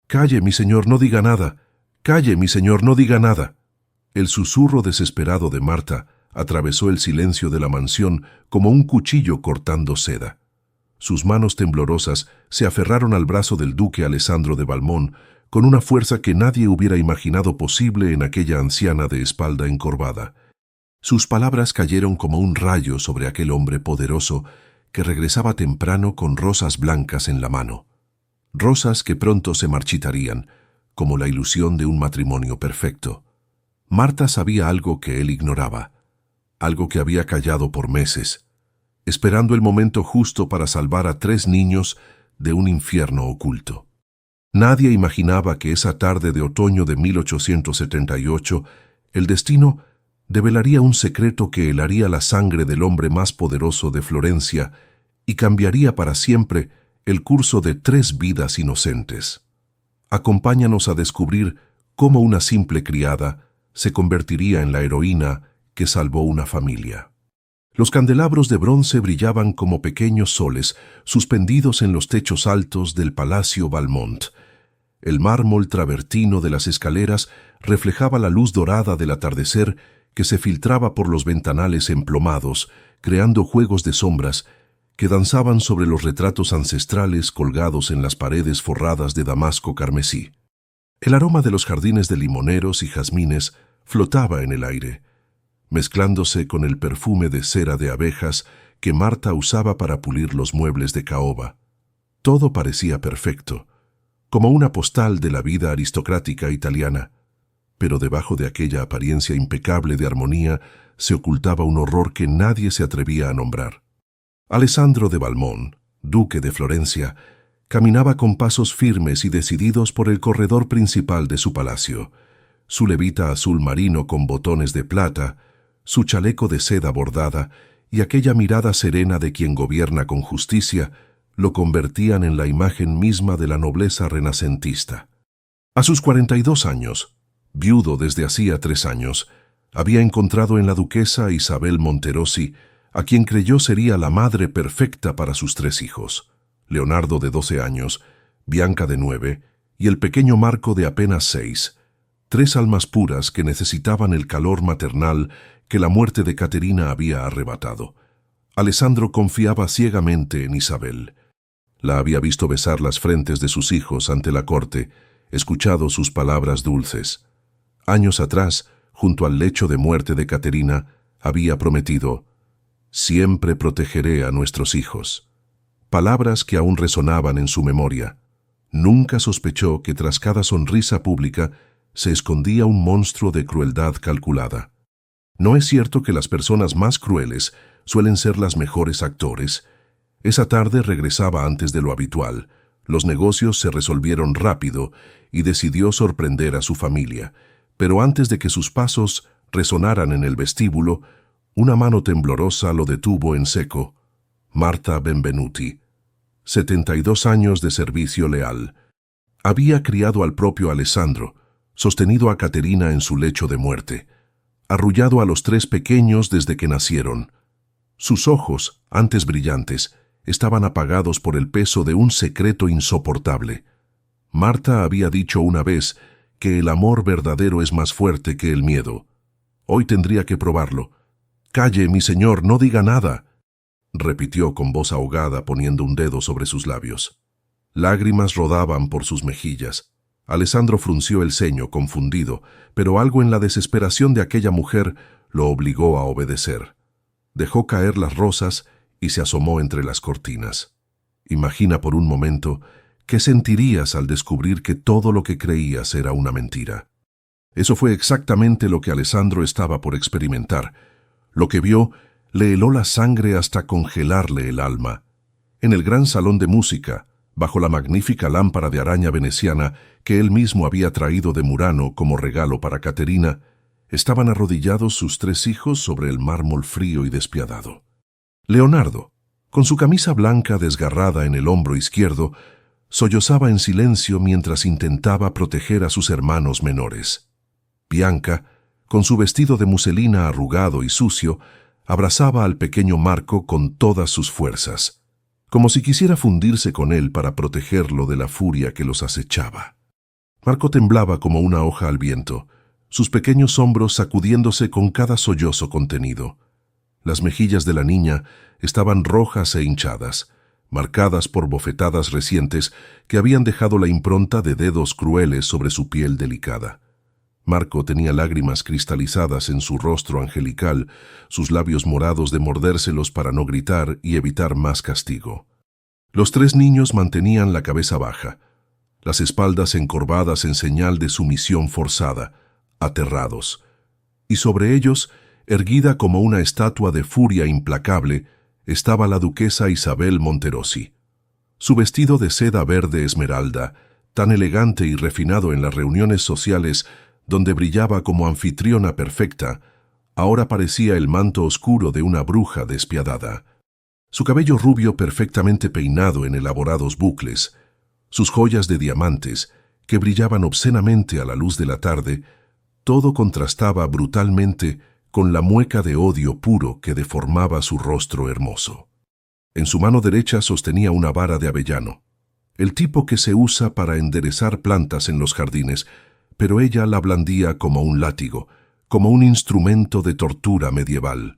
«Calle, mi señor, no diga nada. Calle, mi señor, no diga nada». El susurro desesperado de Marta atravesó el silencio de la mansión como un cuchillo cortando seda. Sus manos temblorosas se aferraron al brazo del duque Alessandro de Valmont con una fuerza que nadie hubiera imaginado posible en aquella anciana de espalda encorvada. Sus palabras cayeron como un rayo sobre aquel hombre poderoso que regresaba temprano con rosas blancas en la mano. Rosas que pronto se marchitarían, como la ilusión de un matrimonio perfecto. Marta sabía algo que él ignoraba, algo que había callado por meses, esperando el momento justo para salvar a 3 niños de un infierno oculto. Nadie imaginaba que esa tarde de otoño de 1878 el destino develaría un secreto que helaría la sangre del hombre más poderoso de Florencia y cambiaría para siempre el curso de 3 vidas inocentes. Acompáñanos a descubrir cómo una simple criada se convertiría en la heroína que salvó una familia. Los candelabros de bronce brillaban como pequeños soles suspendidos en los techos altos del Palacio Valmont. El mármol travertino de las escaleras reflejaba la luz dorada del atardecer que se filtraba por los ventanales emplomados, creando juegos de sombras que danzaban sobre los retratos ancestrales colgados en las paredes forradas de damasco carmesí. El aroma de los jardines de limoneros y jazmines flotaba en el aire, mezclándose con el perfume de cera de abejas que Marta usaba para pulir los muebles de caoba. Todo parecía perfecto, como una postal de la vida aristocrática italiana, pero debajo de aquella apariencia impecable de armonía se ocultaba un horror que nadie se atrevía a nombrar. Alessandro de Valmont, duque de Florencia, caminaba con pasos firmes y decididos por el corredor principal de su palacio. Su levita azul marino con botones de plata, su chaleco de seda bordada y aquella mirada serena de quien gobierna con justicia lo convertían en la imagen misma de la nobleza renacentista. A sus 42 años, viudo desde hacía 3 años, había encontrado en la duquesa Isabel Monterosi a quien creyó sería la madre perfecta para sus 3 hijos, Leonardo de 12 años, Bianca de 9 y el pequeño Marco de apenas 6, 3 almas puras que necesitaban el calor maternal que la muerte de Caterina había arrebatado. Alessandro confiaba ciegamente en Isabel. La había visto besar las frentes de sus hijos ante la corte, escuchado sus palabras dulces. Años atrás, junto al lecho de muerte de Caterina, había prometido: «Siempre protegeré a nuestros hijos». Palabras que aún resonaban en su memoria. Nunca sospechó que tras cada sonrisa pública se escondía un monstruo de crueldad calculada. ¿No es cierto que las personas más crueles suelen ser las mejores actores? Esa tarde regresaba antes de lo habitual. Los negocios se resolvieron rápido y decidió sorprender a su familia. Pero antes de que sus pasos resonaran en el vestíbulo, una mano temblorosa lo detuvo en seco. Marta Benvenuti, 72 años de servicio leal. Había criado al propio Alessandro, sostenido a Caterina en su lecho de muerte, arrullado a los 3 pequeños desde que nacieron. Sus ojos, antes brillantes, estaban apagados por el peso de un secreto insoportable. Marta había dicho una vez que el amor verdadero es más fuerte que el miedo. Hoy tendría que probarlo. «Calle, mi señor, no diga nada», repitió con voz ahogada poniendo un dedo sobre sus labios. Lágrimas rodaban por sus mejillas. Alessandro frunció el ceño, confundido, pero algo en la desesperación de aquella mujer lo obligó a obedecer. Dejó caer las rosas y se asomó entre las cortinas. Imagina por un momento qué sentirías al descubrir que todo lo que creías era una mentira. Eso fue exactamente lo que Alessandro estaba por experimentar. Lo que vio le heló la sangre hasta congelarle el alma. En el gran salón de música, bajo la magnífica lámpara de araña veneciana que él mismo había traído de Murano como regalo para Caterina, estaban arrodillados sus 3 hijos sobre el mármol frío y despiadado. Leonardo, con su camisa blanca desgarrada en el hombro izquierdo, sollozaba en silencio mientras intentaba proteger a sus hermanos menores. Bianca, con su vestido de muselina arrugado y sucio, abrazaba al pequeño Marco con todas sus fuerzas, como si quisiera fundirse con él para protegerlo de la furia que los acechaba. Marco temblaba como una hoja al viento, sus pequeños hombros sacudiéndose con cada sollozo contenido. Las mejillas de la niña estaban rojas e hinchadas, marcadas por bofetadas recientes que habían dejado la impronta de dedos crueles sobre su piel delicada. Marco tenía lágrimas cristalizadas en su rostro angelical, sus labios morados de mordérselos para no gritar y evitar más castigo. Los tres niños mantenían la cabeza baja, las espaldas encorvadas en señal de sumisión forzada, aterrados, y sobre ellos, erguida como una estatua de furia implacable, estaba la duquesa Isabel Monterosi. Su vestido de seda verde esmeralda, tan elegante y refinado en las reuniones sociales donde brillaba como anfitriona perfecta, ahora parecía el manto oscuro de una bruja despiadada. Su cabello rubio perfectamente peinado en elaborados bucles, sus joyas de diamantes, que brillaban obscenamente a la luz de la tarde, todo contrastaba brutalmente con la mueca de odio puro que deformaba su rostro hermoso. En su mano derecha sostenía una vara de avellano, el tipo que se usa para enderezar plantas en los jardines, pero ella la blandía como un látigo, como un instrumento de tortura medieval.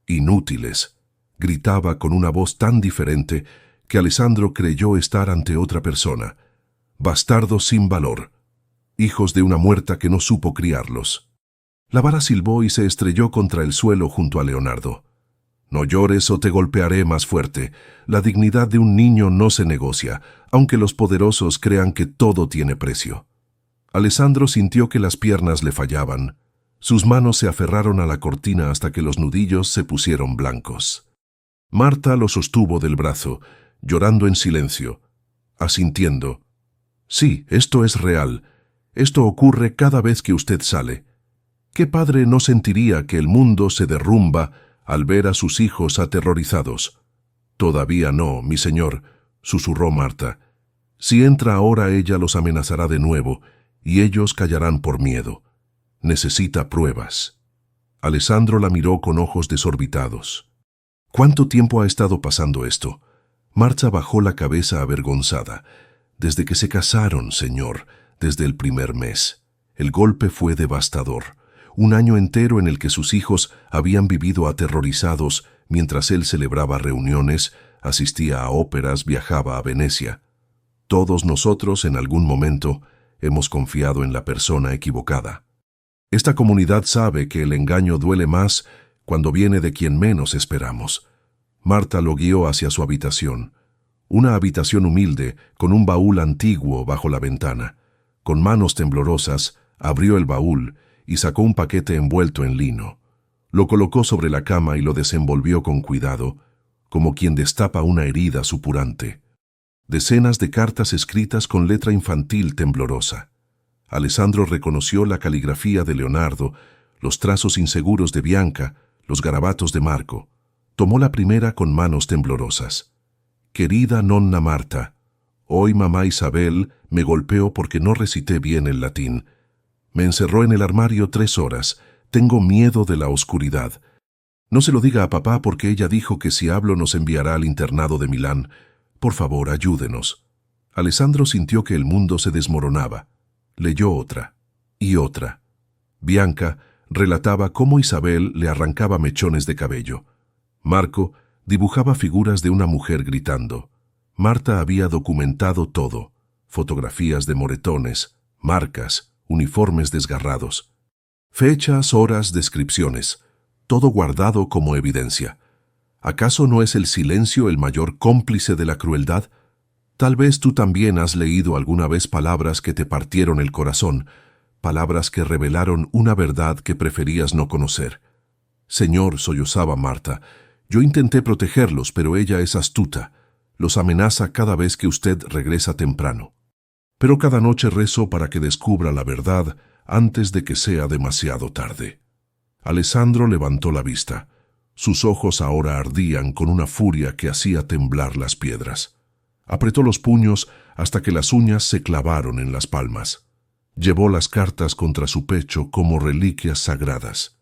«Inútiles», gritaba con una voz tan diferente que Alessandro creyó estar ante otra persona. «Bastardos sin valor, hijos de una muerta que no supo criarlos». La vara silbó y se estrelló contra el suelo junto a Leonardo. «No llores o te golpearé más fuerte. La dignidad de un niño no se negocia, aunque los poderosos crean que todo tiene precio». Alessandro sintió que las piernas le fallaban. Sus manos se aferraron a la cortina hasta que los nudillos se pusieron blancos. Marta lo sostuvo del brazo, llorando en silencio, asintiendo. «Sí, esto es real. Esto ocurre cada vez que usted sale. ¿Qué padre no sentiría que el mundo se derrumba al ver a sus hijos aterrorizados?» «Todavía no, mi señor», susurró Marta. «Si entra ahora ella los amenazará de nuevo, y ellos callarán por miedo. Necesita pruebas». Alessandro la miró con ojos desorbitados. «¿Cuánto tiempo ha estado pasando esto?» Marta bajó la cabeza avergonzada. «Desde que se casaron, señor, desde el primer mes. El golpe fue devastador. Un año entero en el que sus hijos habían vivido aterrorizados mientras él celebraba reuniones, asistía a óperas, viajaba a Venecia. Todos nosotros, en algún momento, hemos confiado en la persona equivocada. Esta comunidad sabe que el engaño duele más cuando viene de quien menos esperamos». Marta lo guió hacia su habitación. Una habitación humilde, con un baúl antiguo bajo la ventana. Con manos temblorosas, abrió el baúl y sacó un paquete envuelto en lino. Lo colocó sobre la cama y lo desenvolvió con cuidado, como quien destapa una herida supurante. Decenas de cartas escritas con letra infantil temblorosa. Alessandro reconoció la caligrafía de Leonardo, los trazos inseguros de Bianca, los garabatos de Marco. Tomó la primera con manos temblorosas. «Querida nonna Marta, hoy mamá Isabel me golpeó porque no recité bien el latín. Me encerró en el armario 3 horas. Tengo miedo de la oscuridad. No se lo diga a papá porque ella dijo que si hablo nos enviará al internado de Milán. Por favor, ayúdenos». Alessandro sintió que el mundo se desmoronaba. Leyó otra. Y otra. Bianca relataba cómo Isabel le arrancaba mechones de cabello. Marco dibujaba figuras de una mujer gritando. Marta había documentado todo. Fotografías de moretones, marcas, uniformes desgarrados. Fechas, horas, descripciones. Todo guardado como evidencia. ¿Acaso no es el silencio el mayor cómplice de la crueldad? Tal vez tú también has leído alguna vez palabras que te partieron el corazón, palabras que revelaron una verdad que preferías no conocer. «Señor», sollozaba Marta, «yo intenté protegerlos, pero ella es astuta. Los amenaza cada vez que usted regresa temprano. Pero cada noche rezo para que descubra la verdad antes de que sea demasiado tarde». Alessandro levantó la vista. Sus ojos ahora ardían con una furia que hacía temblar las piedras. Apretó los puños hasta que las uñas se clavaron en las palmas. Llevó las cartas contra su pecho como reliquias sagradas.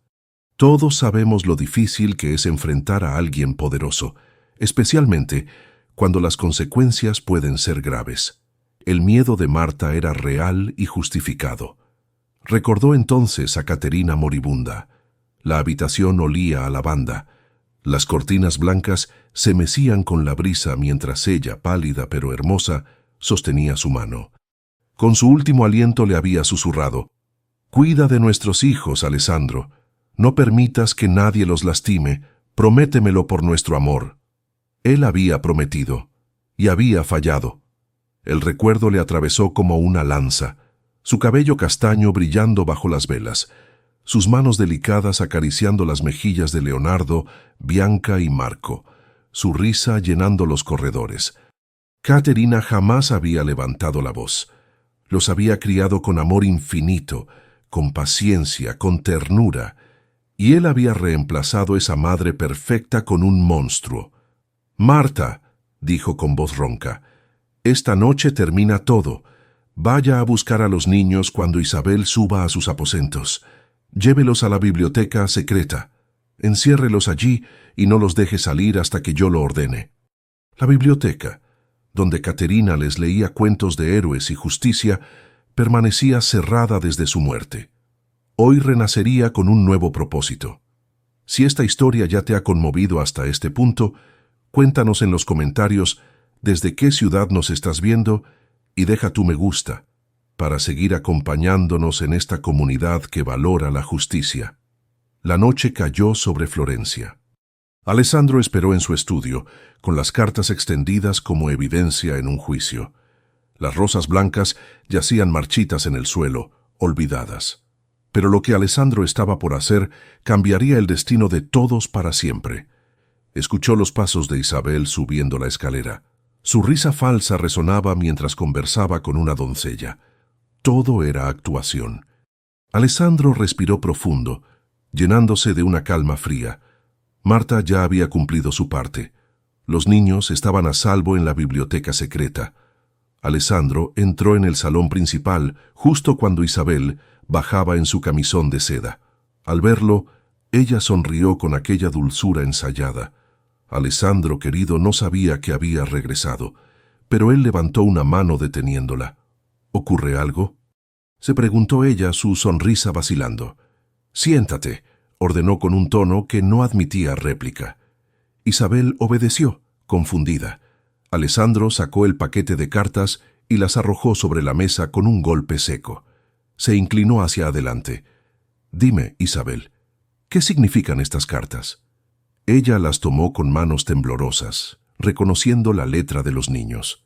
Todos sabemos lo difícil que es enfrentar a alguien poderoso, especialmente cuando las consecuencias pueden ser graves. El miedo de Marta era real y justificado. Recordó entonces a Caterina moribunda. La habitación olía a lavanda. Las cortinas blancas se mecían con la brisa mientras ella, pálida pero hermosa, sostenía su mano. Con su último aliento le había susurrado: «Cuida de nuestros hijos, Alessandro. No permitas que nadie los lastime. Prométemelo por nuestro amor». Él había prometido y había fallado. El recuerdo le atravesó como una lanza, su cabello castaño brillando bajo las velas, sus manos delicadas acariciando las mejillas de Leonardo, Bianca y Marco, su risa llenando los corredores. Caterina jamás había levantado la voz. Los había criado con amor infinito, con paciencia, con ternura, y él había reemplazado esa madre perfecta con un monstruo. «Marta», dijo con voz ronca, «esta noche termina todo. Vaya a buscar a los niños cuando Isabel suba a sus aposentos. Llévelos a la biblioteca secreta. Enciérrelos allí y no los deje salir hasta que yo lo ordene». La biblioteca, donde Caterina les leía cuentos de héroes y justicia, permanecía cerrada desde su muerte. Hoy renacería con un nuevo propósito. Si esta historia ya te ha conmovido hasta este punto, cuéntanos en los comentarios desde qué ciudad nos estás viendo y deja tu me gusta para seguir acompañándonos en esta comunidad que valora la justicia. La noche cayó sobre Florencia. Alessandro esperó en su estudio, con las cartas extendidas como evidencia en un juicio. Las rosas blancas yacían marchitas en el suelo, olvidadas. Pero lo que Alessandro estaba por hacer cambiaría el destino de todos para siempre. Escuchó los pasos de Isabel subiendo la escalera. Su risa falsa resonaba mientras conversaba con una doncella. Todo era actuación. Alessandro respiró profundo, llenándose de una calma fría. Marta ya había cumplido su parte. Los niños estaban a salvo en la biblioteca secreta. Alessandro entró en el salón principal justo cuando Isabel bajaba en su camisón de seda. Al verlo, ella sonrió con aquella dulzura ensayada. Alessandro, querido, no sabía que había regresado, pero él levantó una mano deteniéndola. ¿Ocurre algo?, se preguntó ella, su sonrisa vacilando. «Siéntate», ordenó con un tono que no admitía réplica. Isabel obedeció, confundida. Alessandro sacó el paquete de cartas y las arrojó sobre la mesa con un golpe seco. Se inclinó hacia adelante. «Dime, Isabel, ¿qué significan estas cartas?». Ella las tomó con manos temblorosas, reconociendo la letra de los niños.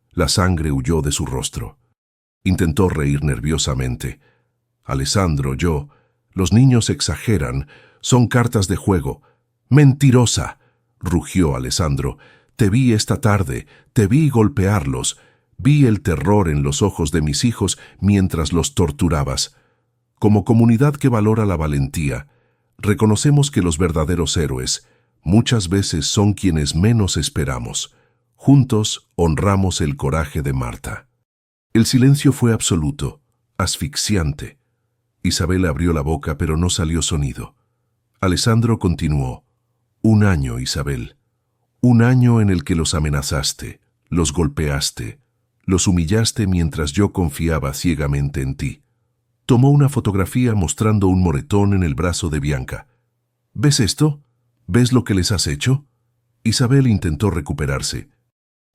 La sangre huyó de su rostro. Intentó reír nerviosamente. «Alessandro, los niños exageran, son cartas de juego». «¡Mentirosa!», rugió Alessandro. «Te vi esta tarde, te vi golpearlos, vi el terror en los ojos de mis hijos mientras los torturabas». Como comunidad que valora la valentía, reconocemos que los verdaderos héroes muchas veces son quienes menos esperamos. Juntos honramos el coraje de Marta. El silencio fue absoluto, asfixiante. Isabel abrió la boca, pero no salió sonido. Alessandro continuó. «Un año, Isabel. Un año en el que los amenazaste, los golpeaste, los humillaste mientras yo confiaba ciegamente en ti». Tomó una fotografía mostrando un moretón en el brazo de Bianca. «¿Ves esto? ¿Ves lo que les has hecho?». Isabel intentó recuperarse.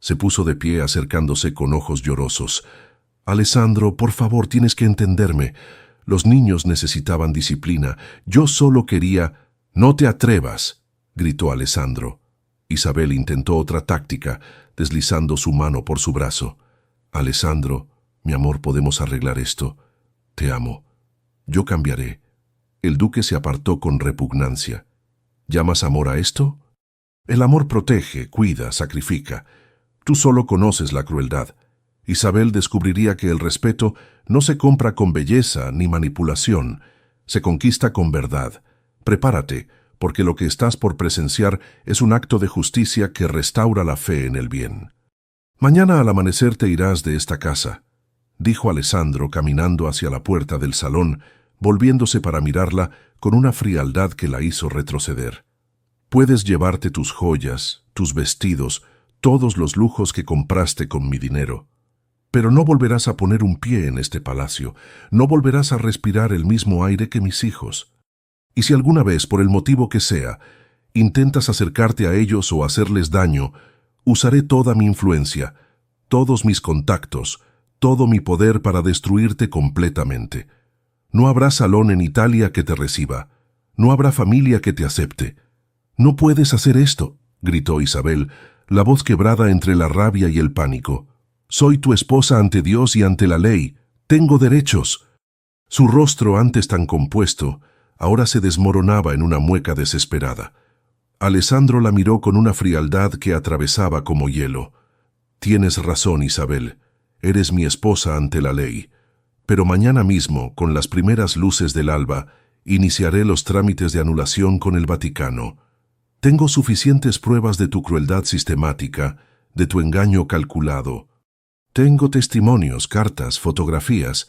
Se puso de pie acercándose con ojos llorosos. «Alessandro, por favor, tienes que entenderme. Los niños necesitaban disciplina. Yo solo quería...». «No te atrevas», gritó Alessandro. Isabel intentó otra táctica, deslizando su mano por su brazo. «Alessandro, mi amor, podemos arreglar esto. Te amo. Yo cambiaré». El duque se apartó con repugnancia. «¿Llamas amor a esto?». «El amor protege, cuida, sacrifica. Tú solo conoces la crueldad». Isabel descubriría que el respeto no se compra con belleza ni manipulación, se conquista con verdad. Prepárate, porque lo que estás por presenciar es un acto de justicia que restaura la fe en el bien. «Mañana al amanecer te irás de esta casa», dijo Alessandro caminando hacia la puerta del salón, volviéndose para mirarla con una frialdad que la hizo retroceder. «Puedes llevarte tus joyas, tus vestidos, todos los lujos que compraste con mi dinero». Pero no volverás a poner un pie en este palacio, no volverás a respirar el mismo aire que mis hijos. Y si alguna vez, por el motivo que sea, intentas acercarte a ellos o hacerles daño, usaré toda mi influencia, todos mis contactos, todo mi poder para destruirte completamente. No habrá salón en Italia que te reciba, no habrá familia que te acepte. «No puedes hacer esto», gritó Isabel, la voz quebrada entre la rabia y el pánico. «Soy tu esposa ante Dios y ante la ley. Tengo derechos». Su rostro, antes tan compuesto, ahora se desmoronaba en una mueca desesperada. Alessandro la miró con una frialdad que atravesaba como hielo. «Tienes razón, Isabel. Eres mi esposa ante la ley. Pero mañana mismo, con las primeras luces del alba, iniciaré los trámites de anulación con el Vaticano. Tengo suficientes pruebas de tu crueldad sistemática, de tu engaño calculado. Tengo testimonios, cartas, fotografías,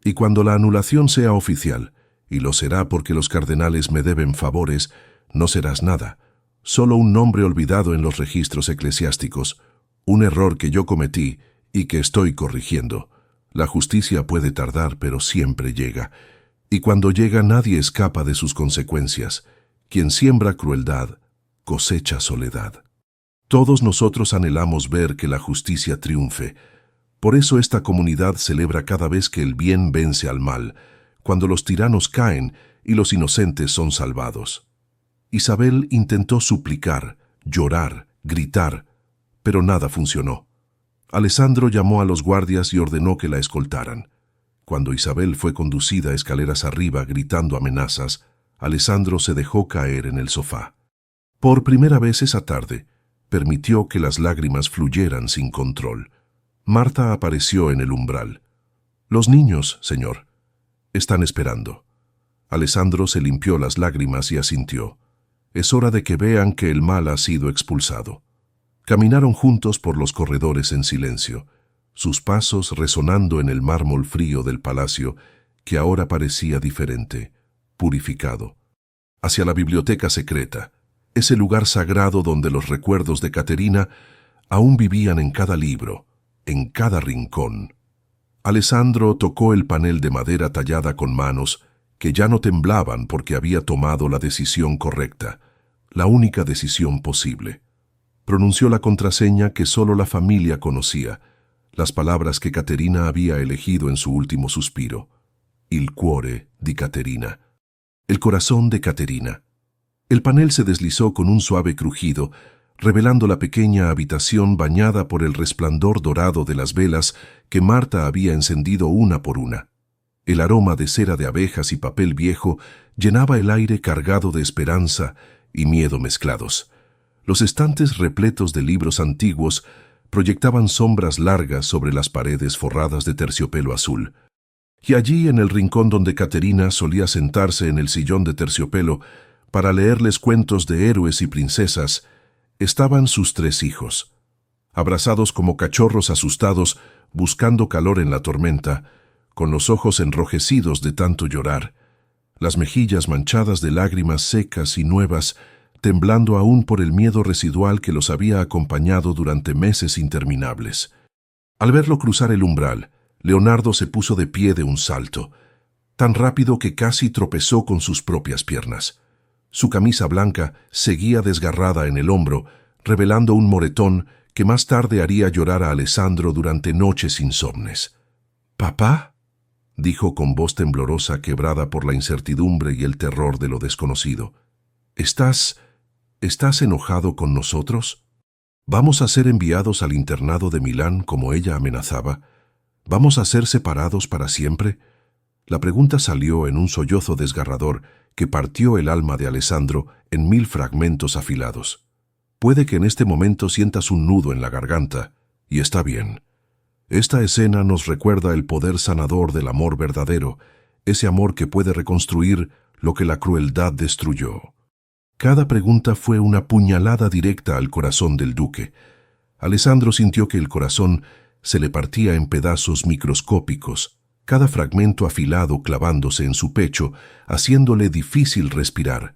y cuando la anulación sea oficial, y lo será porque los cardenales me deben favores, no serás nada, solo un nombre olvidado en los registros eclesiásticos, un error que yo cometí y que estoy corrigiendo. La justicia puede tardar, pero siempre llega, y cuando llega nadie escapa de sus consecuencias. Quien siembra crueldad, cosecha soledad. Todos nosotros anhelamos ver que la justicia triunfe. Por eso esta comunidad celebra cada vez que el bien vence al mal, cuando los tiranos caen y los inocentes son salvados. Isabel intentó suplicar, llorar, gritar, pero nada funcionó. Alessandro llamó a los guardias y ordenó que la escoltaran. Cuando Isabel fue conducida escaleras arriba gritando amenazas, Alessandro se dejó caer en el sofá. Por primera vez esa tarde, permitió que las lágrimas fluyeran sin control. Marta apareció en el umbral. «Los niños, señor, están esperando». Alessandro se limpió las lágrimas y asintió. «Es hora de que vean que el mal ha sido expulsado». Caminaron juntos por los corredores en silencio, sus pasos resonando en el mármol frío del palacio, que ahora parecía diferente, purificado. Hacia la biblioteca secreta, ese lugar sagrado donde los recuerdos de Caterina aún vivían en cada libro, en cada rincón. Alessandro tocó el panel de madera tallada con manos que ya no temblaban porque había tomado la decisión correcta, la única decisión posible. Pronunció la contraseña que solo la familia conocía, las palabras que Caterina había elegido en su último suspiro. Il cuore di Caterina. El corazón de Caterina. El panel se deslizó con un suave crujido, revelando la pequeña habitación bañada por el resplandor dorado de las velas que Marta había encendido una por una. El aroma de cera de abejas y papel viejo llenaba el aire cargado de esperanza y miedo mezclados. Los estantes repletos de libros antiguos proyectaban sombras largas sobre las paredes forradas de terciopelo azul. Y allí, en el rincón donde Caterina solía sentarse en el sillón de terciopelo para leerles cuentos de héroes y princesas, estaban sus 3 hijos, abrazados como cachorros asustados buscando calor en la tormenta, con los ojos enrojecidos de tanto llorar, las mejillas manchadas de lágrimas secas y nuevas, temblando aún por el miedo residual que los había acompañado durante meses interminables. Al verlo cruzar el umbral, Leonardo se puso de pie de un salto, tan rápido que casi tropezó con sus propias piernas. Su camisa blanca seguía desgarrada en el hombro, revelando un moretón que más tarde haría llorar a Alessandro durante noches insomnes. «¿Papá?», dijo con voz temblorosa quebrada por la incertidumbre y el terror de lo desconocido. ¿Estás enojado con nosotros? ¿Vamos a ser enviados al internado de Milán como ella amenazaba? ¿Vamos a ser separados para siempre?» La pregunta salió en un sollozo desgarrador que partió el alma de Alessandro en 1000 fragmentos afilados. Puede que en este momento sientas un nudo en la garganta, y está bien. Esta escena nos recuerda el poder sanador del amor verdadero, ese amor que puede reconstruir lo que la crueldad destruyó. Cada pregunta fue una puñalada directa al corazón del duque. Alessandro sintió que el corazón se le partía en pedazos microscópicos, cada fragmento afilado clavándose en su pecho, haciéndole difícil respirar.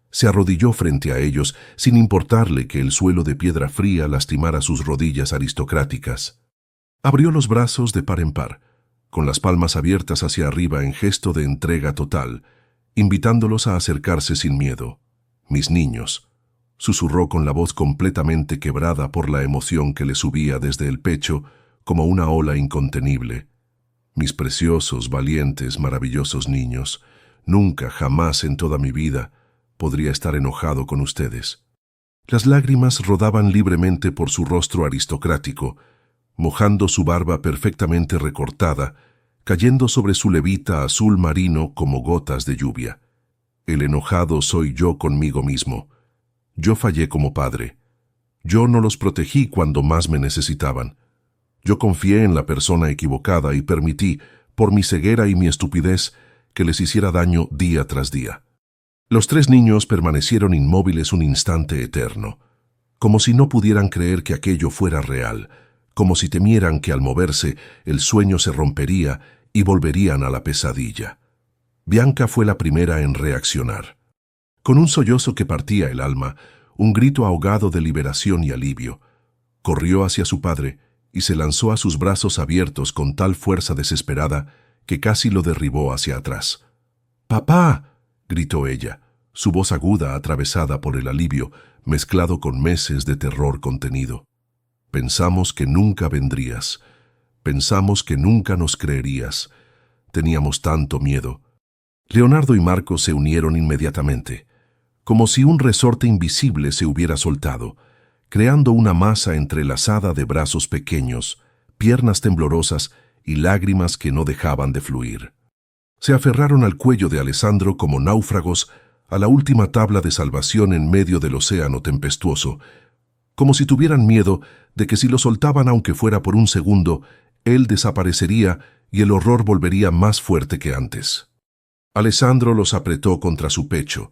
Se arrodilló frente a ellos, sin importarle que el suelo de piedra fría lastimara sus rodillas aristocráticas. Abrió los brazos de par en par, con las palmas abiertas hacia arriba en gesto de entrega total, invitándolos a acercarse sin miedo. «Mis niños», susurró con la voz completamente quebrada por la emoción que le subía desde el pecho como una ola incontenible. «Mis preciosos, valientes, maravillosos niños, nunca, jamás en toda mi vida podría estar enojado con ustedes». Las lágrimas rodaban libremente por su rostro aristocrático, mojando su barba perfectamente recortada, cayendo sobre su levita azul marino como gotas de lluvia. El enojado soy yo conmigo mismo. Yo fallé como padre. Yo no los protegí cuando más me necesitaban. Yo confié en la persona equivocada y permití, por mi ceguera y mi estupidez, que les hiciera daño día tras día. Los tres niños permanecieron inmóviles un instante eterno, como si no pudieran creer que aquello fuera real, como si temieran que al moverse el sueño se rompería y volverían a la pesadilla. Bianca fue la primera en reaccionar. Con un sollozo que partía el alma, un grito ahogado de liberación y alivio, corrió hacia su padre y se lanzó a sus brazos abiertos con tal fuerza desesperada que casi lo derribó hacia atrás. «¡Papá!», gritó ella, su voz aguda atravesada por el alivio, mezclado con meses de terror contenido. «Pensamos que nunca vendrías. Pensamos que nunca nos creerías. Teníamos tanto miedo». Leonardo y Marco se unieron inmediatamente, como si un resorte invisible se hubiera soltado, creando una masa entrelazada de brazos pequeños, piernas temblorosas y lágrimas que no dejaban de fluir. Se aferraron al cuello de Alessandro como náufragos a la última tabla de salvación en medio del océano tempestuoso, como si tuvieran miedo de que si lo soltaban aunque fuera por un segundo, él desaparecería y el horror volvería más fuerte que antes. Alessandro los apretó contra su pecho,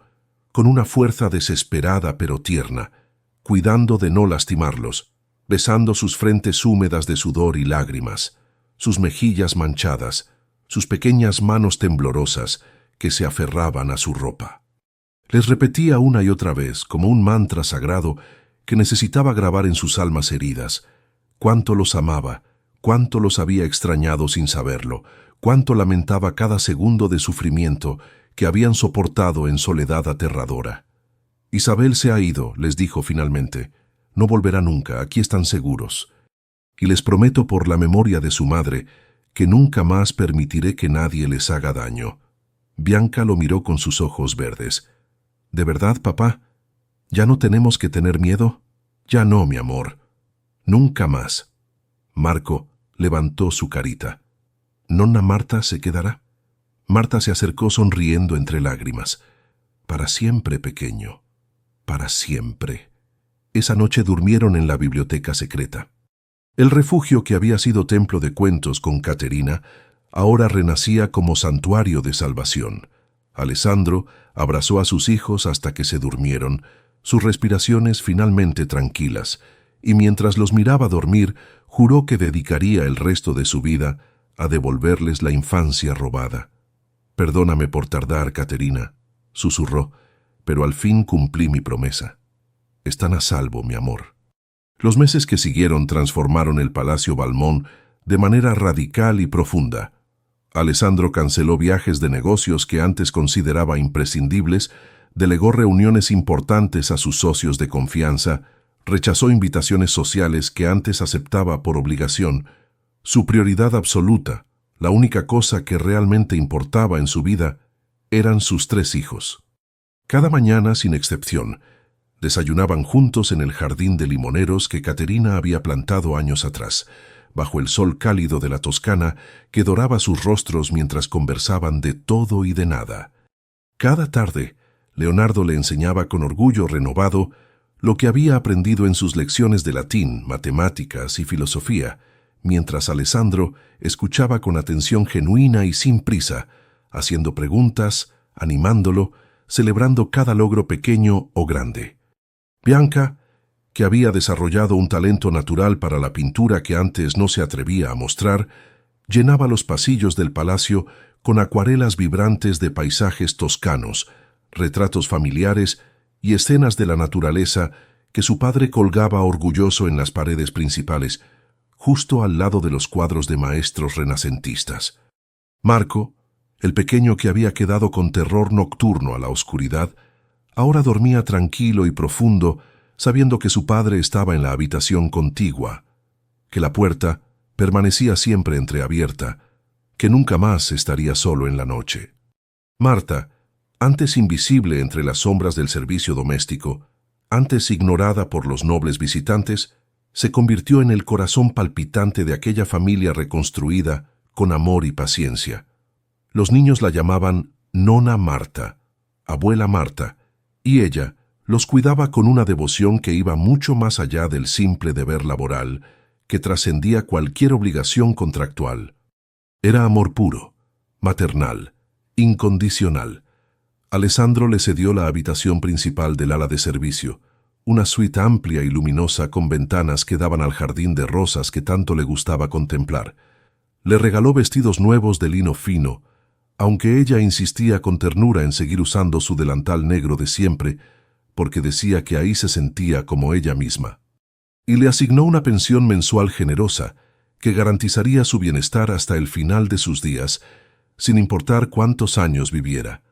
con una fuerza desesperada pero tierna, cuidando de no lastimarlos, besando sus frentes húmedas de sudor y lágrimas, sus mejillas manchadas, sus pequeñas manos temblorosas que se aferraban a su ropa. Les repetía una y otra vez, como un mantra sagrado que necesitaba grabar en sus almas heridas, cuánto los amaba, cuánto los había extrañado sin saberlo, cuánto lamentaba cada segundo de sufrimiento que habían soportado en soledad aterradora. «Isabel se ha ido», les dijo finalmente. «No volverá nunca, aquí están seguros. Y les prometo por la memoria de su madre que nunca más permitiré que nadie les haga daño». Bianca lo miró con sus ojos verdes. «¿De verdad, papá? ¿Ya no tenemos que tener miedo?» «Ya no, mi amor. Nunca más». Marco levantó su carita. «¿Nonna Marta se quedará?» Marta se acercó sonriendo entre lágrimas. «Para siempre, pequeño. Para siempre». Esa noche durmieron en la biblioteca secreta. El refugio que había sido templo de cuentos con Caterina ahora renacía como santuario de salvación. Alessandro abrazó a sus hijos hasta que se durmieron, sus respiraciones finalmente tranquilas, y mientras los miraba dormir, juró que dedicaría el resto de su vida a devolverles la infancia robada. «Perdóname por tardar, Caterina», susurró, «pero al fin cumplí mi promesa. Están a salvo, mi amor». Los meses que siguieron transformaron el Palacio Valmont de manera radical y profunda. Alessandro canceló viajes de negocios que antes consideraba imprescindibles, delegó reuniones importantes a sus socios de confianza, rechazó invitaciones sociales que antes aceptaba por obligación. Su prioridad absoluta, la única cosa que realmente importaba en su vida, eran sus tres hijos. Cada mañana, sin excepción, desayunaban juntos en el jardín de limoneros que Caterina había plantado años atrás, bajo el sol cálido de la Toscana que doraba sus rostros mientras conversaban de todo y de nada. Cada tarde, Leonardo le enseñaba con orgullo renovado lo que había aprendido en sus lecciones de latín, matemáticas y filosofía, mientras Alessandro escuchaba con atención genuina y sin prisa, haciendo preguntas, animándolo, celebrando cada logro pequeño o grande. Bianca, que había desarrollado un talento natural para la pintura que antes no se atrevía a mostrar, llenaba los pasillos del palacio con acuarelas vibrantes de paisajes toscanos, retratos familiares y escenas de la naturaleza que su padre colgaba orgulloso en las paredes principales, justo al lado de los cuadros de maestros renacentistas. Marco, el pequeño que había quedado con terror nocturno a la oscuridad, ahora dormía tranquilo y profundo, sabiendo que su padre estaba en la habitación contigua, que la puerta permanecía siempre entreabierta, que nunca más estaría solo en la noche. Marta, antes invisible entre las sombras del servicio doméstico, antes ignorada por los nobles visitantes, se convirtió en el corazón palpitante de aquella familia reconstruida con amor y paciencia. Los niños la llamaban Nona Marta, abuela Marta, y ella los cuidaba con una devoción que iba mucho más allá del simple deber laboral, que trascendía cualquier obligación contractual. Era amor puro, maternal, incondicional. Alessandro le cedió la habitación principal del ala de servicio, una suite amplia y luminosa con ventanas que daban al jardín de rosas que tanto le gustaba contemplar. Le regaló vestidos nuevos de lino fino, aunque ella insistía con ternura en seguir usando su delantal negro de siempre, porque decía que ahí se sentía como ella misma. Y le asignó una pensión mensual generosa, que garantizaría su bienestar hasta el final de sus días, sin importar cuántos años viviera.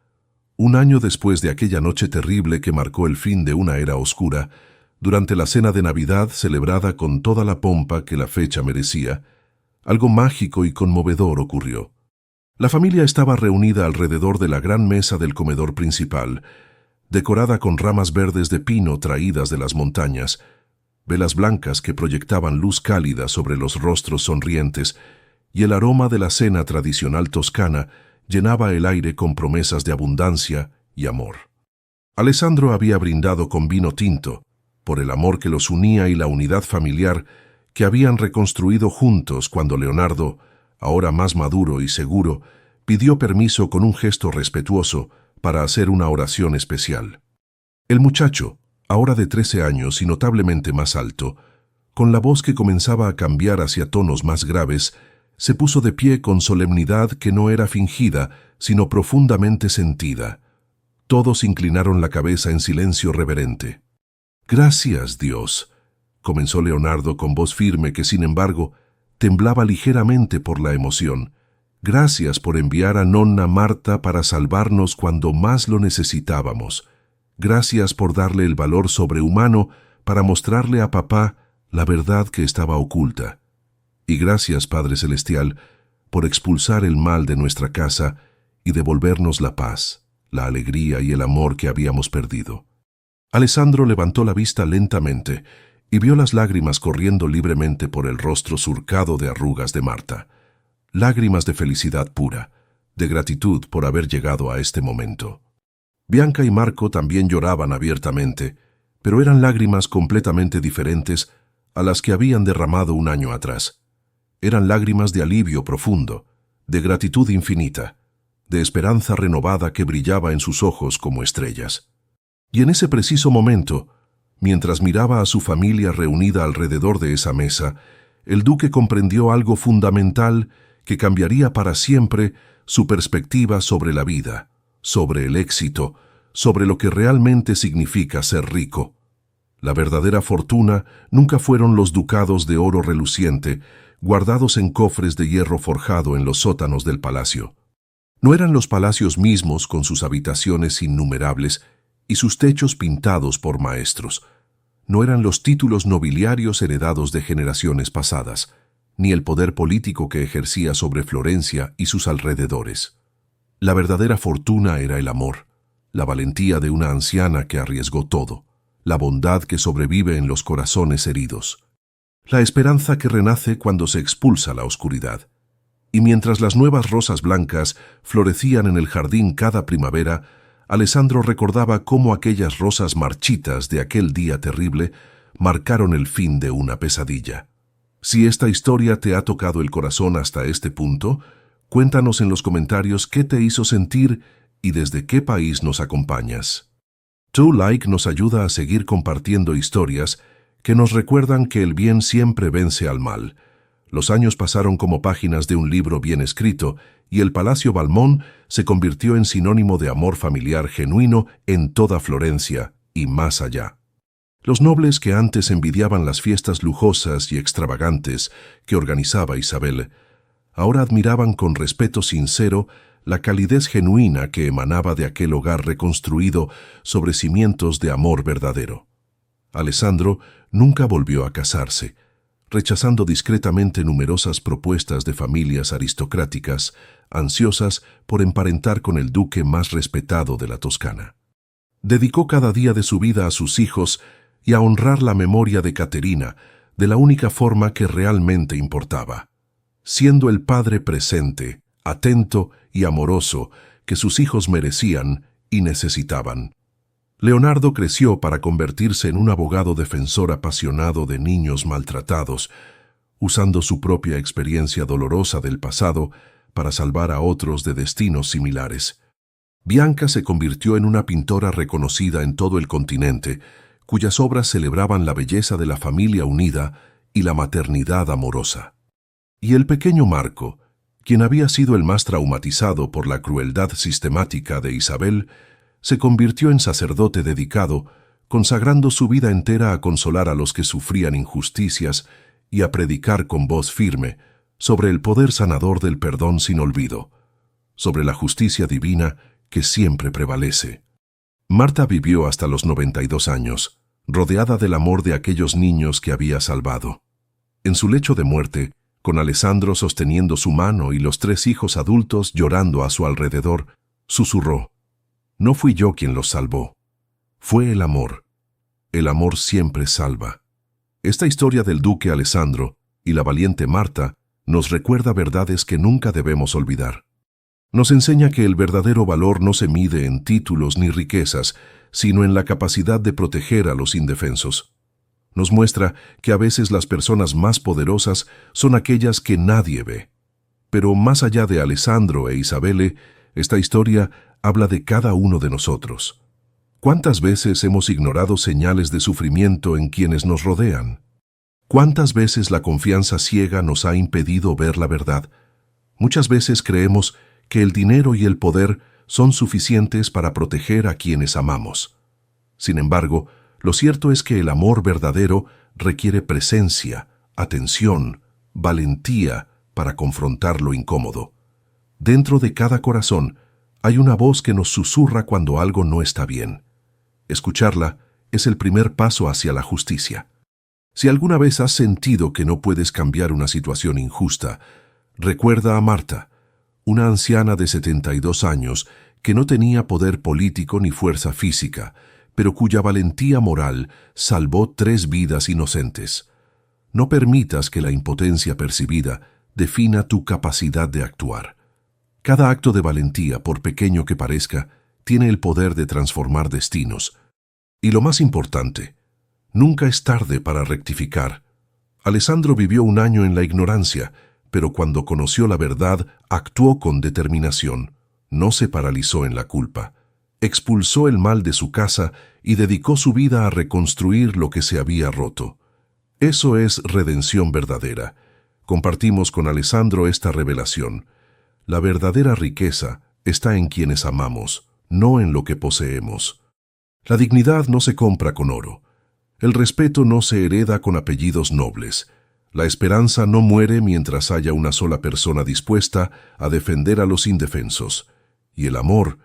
Un año después de aquella noche terrible que marcó el fin de una era oscura, durante la cena de Navidad celebrada con toda la pompa que la fecha merecía, algo mágico y conmovedor ocurrió. La familia estaba reunida alrededor de la gran mesa del comedor principal, decorada con ramas verdes de pino traídas de las montañas, velas blancas que proyectaban luz cálida sobre los rostros sonrientes, y el aroma de la cena tradicional toscana llenaba el aire con promesas de abundancia y amor. Alessandro había brindado con vino tinto, por el amor que los unía y la unidad familiar que habían reconstruido juntos cuando Leonardo, ahora más maduro y seguro, pidió permiso con un gesto respetuoso para hacer una oración especial. El muchacho, ahora de 13 años y notablemente más alto, con la voz que comenzaba a cambiar hacia tonos más graves, se puso de pie con solemnidad que no era fingida, sino profundamente sentida. Todos inclinaron la cabeza en silencio reverente. «Gracias, Dios», comenzó Leonardo con voz firme que, sin embargo, temblaba ligeramente por la emoción. «Gracias por enviar a Nonna Marta para salvarnos cuando más lo necesitábamos. Gracias por darle el valor sobrehumano para mostrarle a papá la verdad que estaba oculta. Y gracias, Padre Celestial, por expulsar el mal de nuestra casa y devolvernos la paz, la alegría y el amor que habíamos perdido». Alessandro levantó la vista lentamente y vio las lágrimas corriendo libremente por el rostro surcado de arrugas de Marta. Lágrimas de felicidad pura, de gratitud por haber llegado a este momento. Bianca y Marco también lloraban abiertamente, pero eran lágrimas completamente diferentes a las que habían derramado un año atrás. Eran lágrimas de alivio profundo, de gratitud infinita, de esperanza renovada que brillaba en sus ojos como estrellas. Y en ese preciso momento, mientras miraba a su familia reunida alrededor de esa mesa, el duque comprendió algo fundamental que cambiaría para siempre su perspectiva sobre la vida, sobre el éxito, sobre lo que realmente significa ser rico. La verdadera fortuna nunca fueron los ducados de oro reluciente, guardados en cofres de hierro forjado en los sótanos del palacio. No eran los palacios mismos con sus habitaciones innumerables y sus techos pintados por maestros. No eran los títulos nobiliarios heredados de generaciones pasadas, ni el poder político que ejercía sobre Florencia y sus alrededores. La verdadera fortuna era el amor, la valentía de una anciana que arriesgó todo, la bondad que sobrevive en los corazones heridos, la esperanza que renace cuando se expulsa la oscuridad. Y mientras las nuevas rosas blancas florecían en el jardín cada primavera, Alessandro recordaba cómo aquellas rosas marchitas de aquel día terrible marcaron el fin de una pesadilla. Si esta historia te ha tocado el corazón hasta este punto, cuéntanos en los comentarios qué te hizo sentir y desde qué país nos acompañas. Tu like nos ayuda a seguir compartiendo historias que nos recuerdan que el bien siempre vence al mal. Los años pasaron como páginas de un libro bien escrito y el Palacio Balmón se convirtió en sinónimo de amor familiar genuino en toda Florencia y más allá. Los nobles que antes envidiaban las fiestas lujosas y extravagantes que organizaba Isabel, ahora admiraban con respeto sincero la calidez genuina que emanaba de aquel hogar reconstruido sobre cimientos de amor verdadero. Alessandro nunca volvió a casarse, rechazando discretamente numerosas propuestas de familias aristocráticas, ansiosas por emparentar con el duque más respetado de la Toscana. Dedicó cada día de su vida a sus hijos y a honrar la memoria de Caterina de la única forma que realmente importaba, siendo el padre presente, atento y amoroso que sus hijos merecían y necesitaban. Leonardo creció para convertirse en un abogado defensor apasionado de niños maltratados, usando su propia experiencia dolorosa del pasado para salvar a otros de destinos similares. Bianca se convirtió en una pintora reconocida en todo el continente, cuyas obras celebraban la belleza de la familia unida y la maternidad amorosa. Y el pequeño Marco, quien había sido el más traumatizado por la crueldad sistemática de Isabel, se convirtió en sacerdote dedicado, consagrando su vida entera a consolar a los que sufrían injusticias y a predicar con voz firme sobre el poder sanador del perdón sin olvido, sobre la justicia divina que siempre prevalece. Marta vivió hasta los 92 años, rodeada del amor de aquellos niños que había salvado. En su lecho de muerte, con Alessandro sosteniendo su mano y los 3 hijos adultos llorando a su alrededor, susurró: «No fui yo quien los salvó. Fue el amor. El amor siempre salva». Esta historia del duque Alessandro y la valiente Marta nos recuerda verdades que nunca debemos olvidar. Nos enseña que el verdadero valor no se mide en títulos ni riquezas, sino en la capacidad de proteger a los indefensos. Nos muestra que a veces las personas más poderosas son aquellas que nadie ve. Pero más allá de Alessandro e Isabelle, esta historia habla de cada uno de nosotros. ¿Cuántas veces hemos ignorado señales de sufrimiento en quienes nos rodean? ¿Cuántas veces la confianza ciega nos ha impedido ver la verdad? Muchas veces creemos que el dinero y el poder son suficientes para proteger a quienes amamos. Sin embargo, lo cierto es que el amor verdadero requiere presencia, atención, valentía para confrontar lo incómodo. Dentro de cada corazón hay una voz que nos susurra cuando algo no está bien. Escucharla es el primer paso hacia la justicia. Si alguna vez has sentido que no puedes cambiar una situación injusta, recuerda a Marta, una anciana de 72 años que no tenía poder político ni fuerza física, pero cuya valentía moral salvó 3 vidas inocentes. No permitas que la impotencia percibida defina tu capacidad de actuar. Cada acto de valentía, por pequeño que parezca, tiene el poder de transformar destinos. Y lo más importante, nunca es tarde para rectificar. Alessandro vivió 1 año en la ignorancia, pero cuando conoció la verdad, actuó con determinación. No se paralizó en la culpa. Expulsó el mal de su casa y dedicó su vida a reconstruir lo que se había roto. Eso es redención verdadera. Compartimos con Alessandro esta revelación. La verdadera riqueza está en quienes amamos, no en lo que poseemos. La dignidad no se compra con oro. El respeto no se hereda con apellidos nobles. La esperanza no muere mientras haya una sola persona dispuesta a defender a los indefensos. Y el amor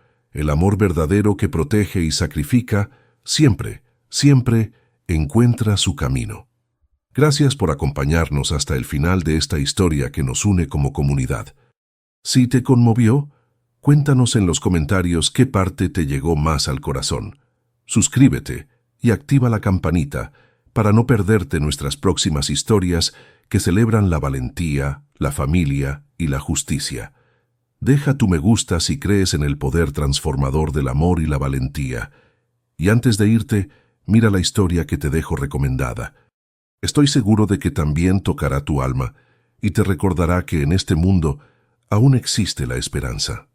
verdadero que protege y sacrifica, siempre, siempre encuentra su camino. Gracias por acompañarnos hasta el final de esta historia que nos une como comunidad. Si te conmovió, cuéntanos en los comentarios qué parte te llegó más al corazón. Suscríbete y activa la campanita para no perderte nuestras próximas historias que celebran la valentía, la familia y la justicia. Deja tu me gusta si crees en el poder transformador del amor y la valentía. Y antes de irte, mira la historia que te dejo recomendada. Estoy seguro de que también tocará tu alma y te recordará que en este mundo aún existe la esperanza.